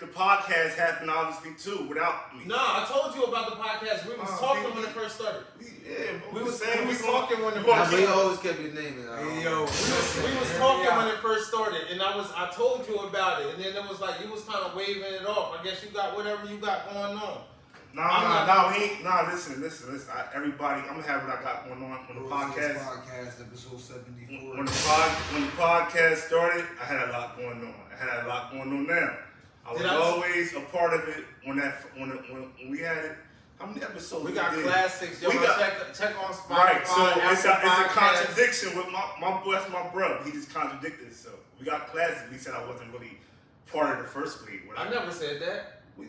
the podcast happened obviously too without me. No, I told you about the podcast. We was talking when it first started. We was talking when it Nah, first but he started. always kept your name in. We was talking when it first started, and I told you about it, and then it was like you was kind of waving it off. I guess you got whatever you got going on. Listen. Everybody, I'm gonna have what I got going on the podcast. Podcast episode 74. When the podcast started, I had a lot going on. I had a lot going on now. I was always a part of it when we had it. How many episodes we got did? classics. Yo, check on Spotify. Right, so it's a Podcast. contradiction with my boy. That's my brother. He just contradicted himself. We got classics. He said I wasn't really part of the first week. I never said that. We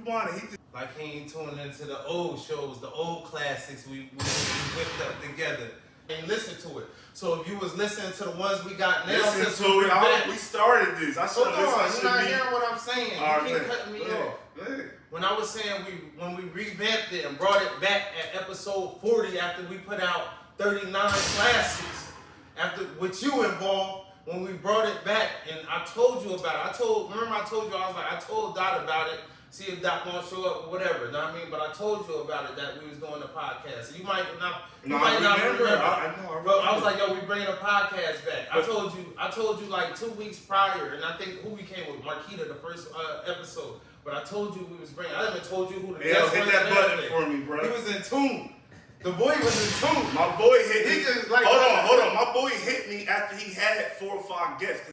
wanted. He just like he ain't tuning into the old shows, the old classics we whipped up together. And listen to it. So if you was listening to the ones we got now, listen to it. We started this. I should Hold on, listen. you're not hearing what I'm saying. You keep cutting me off. Good. When I was saying when we revamped it and brought it back at episode 40 after we put out 39 classics, after with you involved, when we brought it back and I told you about it. Remember I told you, I told Dot about it, see if Dot won't show up or whatever, you know what I mean? But I told you about it that we was doing the podcast. So you might not remember. I was like, yo, we bringing a podcast back. I told you like 2 weeks prior, and I think who we came with, Marquita, the first episode. But I told you we was bringing. I even told you who the guest was. Hit that button for me, bro. He was in tune. The boy was in tune. My boy hit me. He just like hold on. My boy hit me after he had 4 or 5 guests.